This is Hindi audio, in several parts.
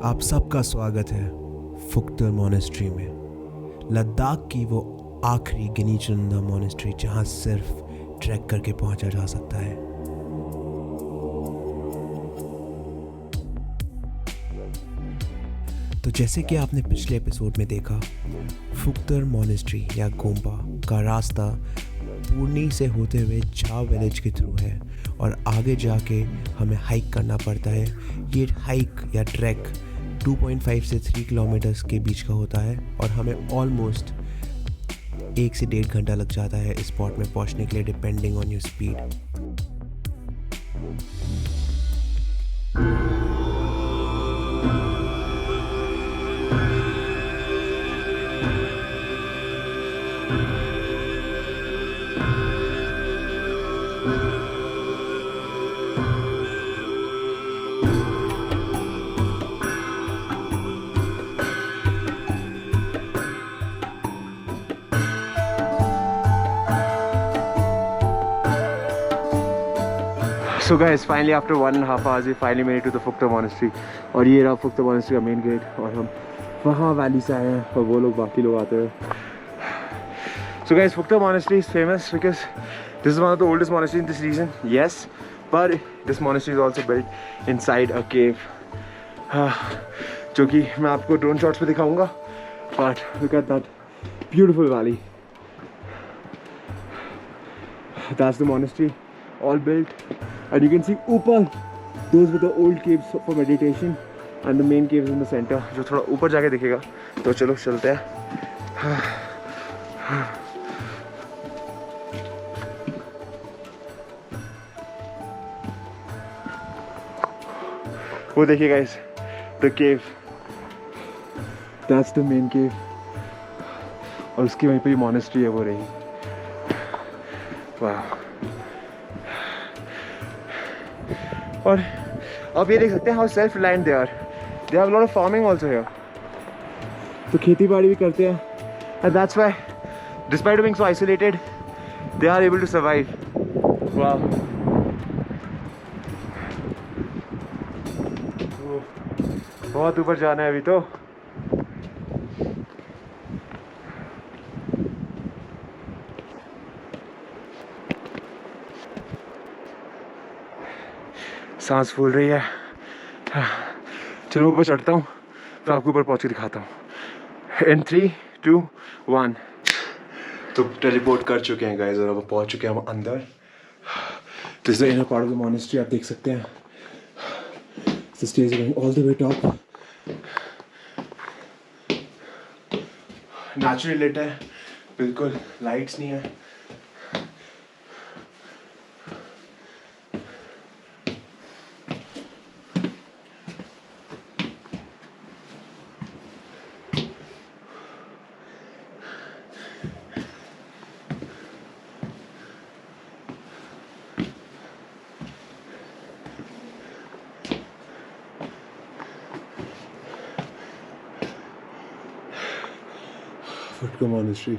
आप सबका स्वागत है फुक्तर मोनेस्ट्री में, लद्दाख की वो आखिरी गिनी चुनिंदा मोनेस्ट्री जहाँ सिर्फ ट्रैक करके पहुँचा जा सकता है। तो जैसे कि आपने पिछले एपिसोड में देखा, फुक्तर मोनेस्ट्री या गोम्पा का रास्ता पूर्णी से होते हुए झा विलेज के थ्रू है और आगे जाके हमें हाइक करना पड़ता है। ये हाइक या ट्रैक 2.5 से 3 किलोमीटर्स के बीच का होता है और हमें ऑलमोस्ट 1 से 1.5 घंटा लग जाता है इस स्पॉट में पहुंचने के लिए, depending on your speed. So guys, finally after 1.5 hours we finally made it to the Phukta Monastery और ये रहा Phukta Monastery का मेन गेट और हम वहाँ वैली से आए हैं और वो लोग बाकी लोग आते हैं। So guys, Phukta Monastery is famous because this is one of the oldest monasteries in this region, yes, but this monastery is also built inside a cave, जो कि मैं आपको ड्रोन शॉट्स पे दिखाऊंगा। But look at that beautiful valley. That's the monastery, all built. And you can see ऊपर, those were the old caves for meditation and the main caves in the center, जो थोड़ा ऊपर जाके दिखेगा। तो चलो चलते हैं। वो देखिए guys, the cave, that's the main cave और उसकी वहीं पे monastery है वो रही। वाह। और आप ये देख सकते हैं how self reliant they are. They have lot of farming also here, तो खेती बाड़ी भी करते हैं and that's why despite being so isolated they are able to survive. वाह, बहुत ऊपर जाना है अभी तो। सांस फूल रही है। चलो ऊपर चढ़ता हूँ फिर आपको ऊपर पहुँच के दिखाता हूँ। इन 3, 2, 1। तो टेलीपोर्ट कर चुके हैं गाइस और अब पहुँच चुके हैं हम अंदर। This is the inner part of the monastery, आप देख सकते हैं। The stairs are going all the way top. Naturally lit है, बिल्कुल लाइट्स नहीं है। Phukta Monastery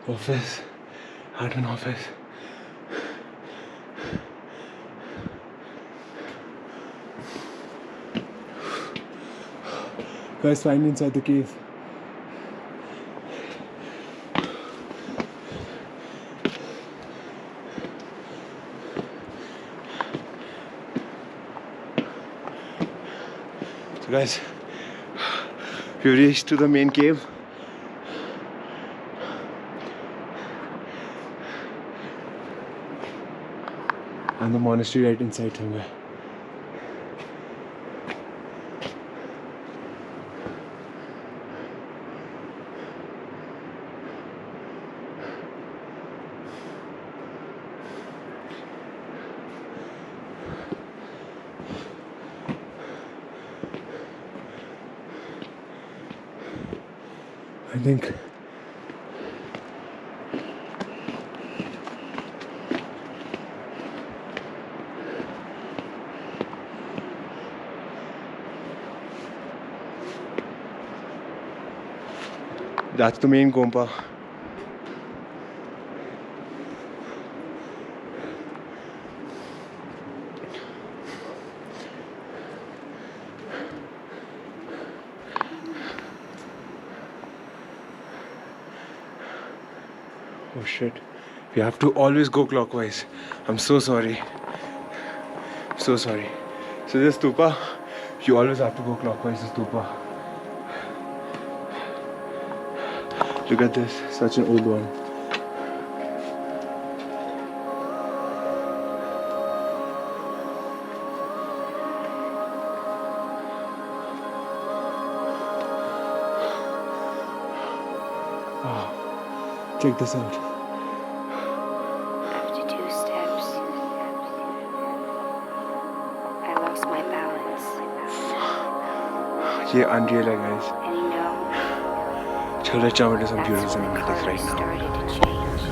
office, admin office. Guys, finally inside the cave. So guys, we reached to the main cave. And the monastery right inside somewhere. I think that's the main Gompa. Oh shit. We have to always go clockwise. I'm so sorry. So sorry. So this stupa, you always have to go clockwise, this stupa. Look at this, such an old one. Wow. Check this out. After 2 steps, I lost my balance. ये unreal है guys. And you know, चल let's jump into some that's beautiful when the cinematics colors right now. started to change.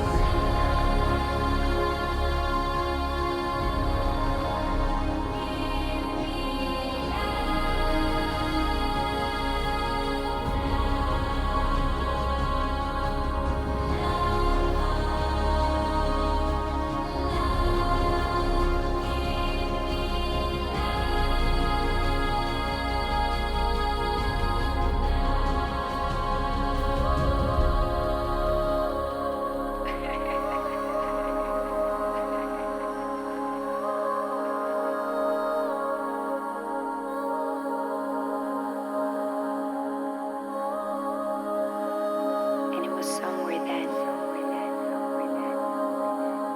And it was somewhere then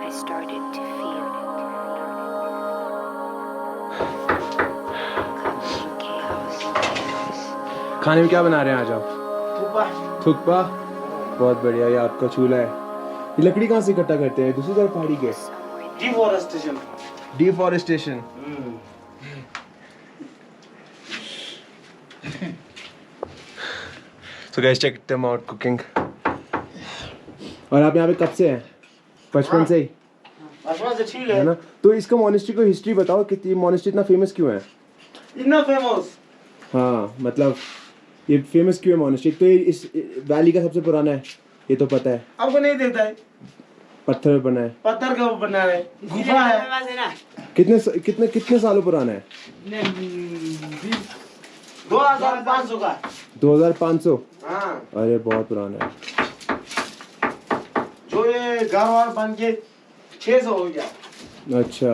I started to feel complete chaos. खाने में क्या बना रहे हैं आज आप? थुक्पा। बहुत बढ़िया, ये आपका चूल्हा है। ये लकड़ी कहाँ से इकट्ठा करते हैं? दूसरी तरफ पहाड़ी के? Deforestation. Deforestation. So guys, check them out cooking. और आप यहाँ पे कब से हैं? बचपन से ही? बचपन से ठीक है है ना? तो इसका मोनेस्ट्री को हिस्ट्री बताओ कि ये मोनेस्ट्री इतना फेमस क्यों है? इतना फेमस। हाँ, मतलब ये फेमस क्यों है मोनेस्ट्री? तो ये इस वैली का सबसे पुराना है, ये तो पता है। आपको नहीं देखता है? पत्थर में बना है। पत्थर का बना है, गुफा है। कितने सालों पुराना है? 2500 का। 2500? हाँ। अरे बहुत पुराना है। जो ये घर वार बन के 600 हो गया। अच्छा।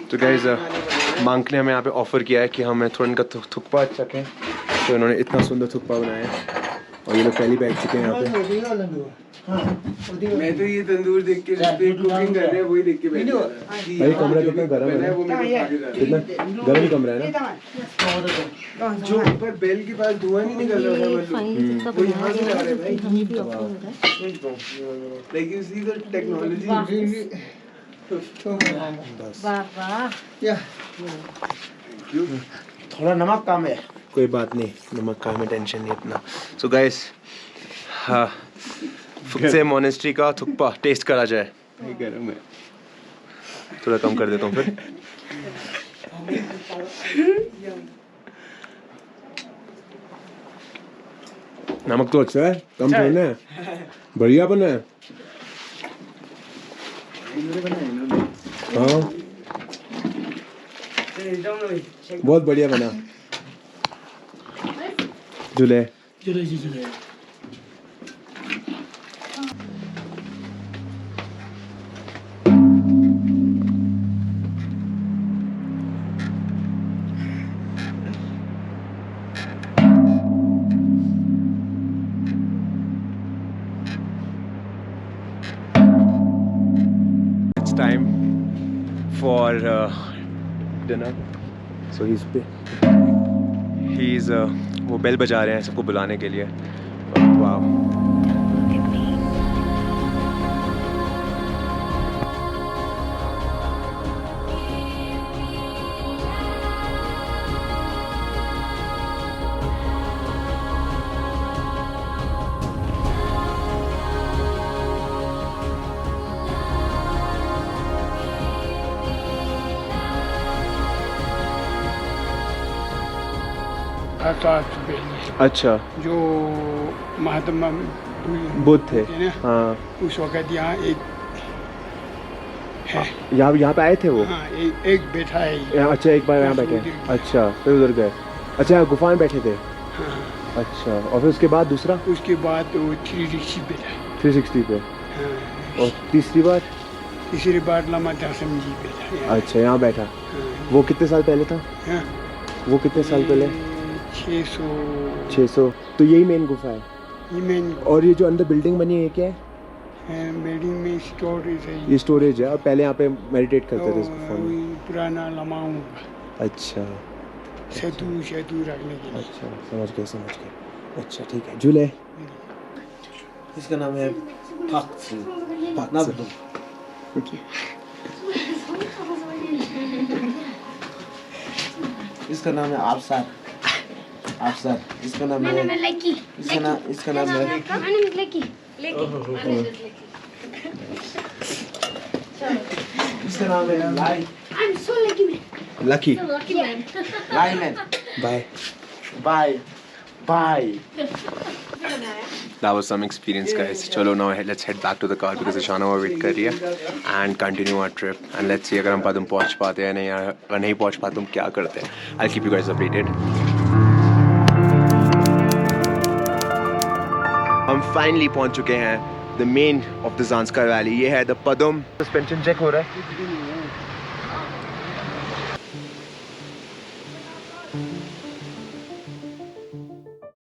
तो गाइस मांक ने हमें यहाँ पे ऑफर किया है कि हमें थोड़ा इनका थुक्पा चखें, तो इन्होंने इतना सुंदर थुक्पा बनाया है और ये लोग पहली बैठ चुके हैं यहाँ पे। मैं तो ये तंदूर देख के कुकिंग कर रहे हैं, वही देख के बैठ गया। भाई कमरा कितना गर्म है ना? वो मेरे को खा के जा रहा कितना गर्म कमरा है ना? है। जो ऊपर बेल के पास धुआं नहीं निकल रहा था वो यहाँ से आ रहा है भाई। Like you see the technology. थोड़ा नमक कम है। कोई बात नहीं, नमक का हमें टेंशन नहीं इतना। सो गाइस, फुक्से मोनेस्ट्री का थुक्पा टेस्ट करा जाए। गरम है। थोड़ा कम कर देता हूँ फिर। नमक तो अच्छा है, कम थोड़ा है, बढ़िया बना है। हाँ, बहुत बढ़िया बना। जुले It's time for dinner. So he's वो बेल बजा रहे हैं सबको बुलाने के लिए। वाह, Look at me. अच्छा, जो महात्मा बुद्ध थे। थे ना, हाँ, उस वक़्त यहाँ एक है। यहाँ पे आए थे वो। हाँ, एक बैठा है। अच्छा, एक बार यहाँ बैठे। अच्छा, फिर उधर गए। अच्छा, गुफा में बैठे थे। हाँ, अच्छा, और फिर उसके बाद दूसरा उसके बाद वो 360 पे था। 360 पे, हाँ, और तीसरी बार तीसरी बार लमा दासम जी पे था यहाँ। अच्छा यहाँ बैठा। हाँ, वो कितने साल पहले था? हाँ, वो कितने साल पहले? 600 600। तो यही मेन गुफा है। ये मेन और ये जो अंदर बिल्डिंग बनी है ये क्या है? बिल्डिंग में स्टोरेज है। ये स्टोरेज है, और पहले यहाँ पे मेडिटेट करते थे इस और गुफा में। वही पुराना लमाऊं का अच्छा सेतु रखने के लिए। अच्छा, समझ गए। अच्छा ठीक है, झूले। इसका नाम है भक्त ना बताओ। इसका नाम है आफसार। इसका नाम है इसका नाम है इसका नाम है lie lucky. Lie man. Bye. Bye. That was some experience, guys. चलो now let's head back to the car because Ishana वो wait कर रही है and continue our trip and let's see अगर हम पदम पहुंच पाते हैं नहीं, अगर नहीं पहुंच पाते हम क्या करते हैं. I'll keep you guys updated. हम finally पहुंच चुके हैं the main of the Zanskar Valley. ये है the पदम. Suspension check हो रहा है.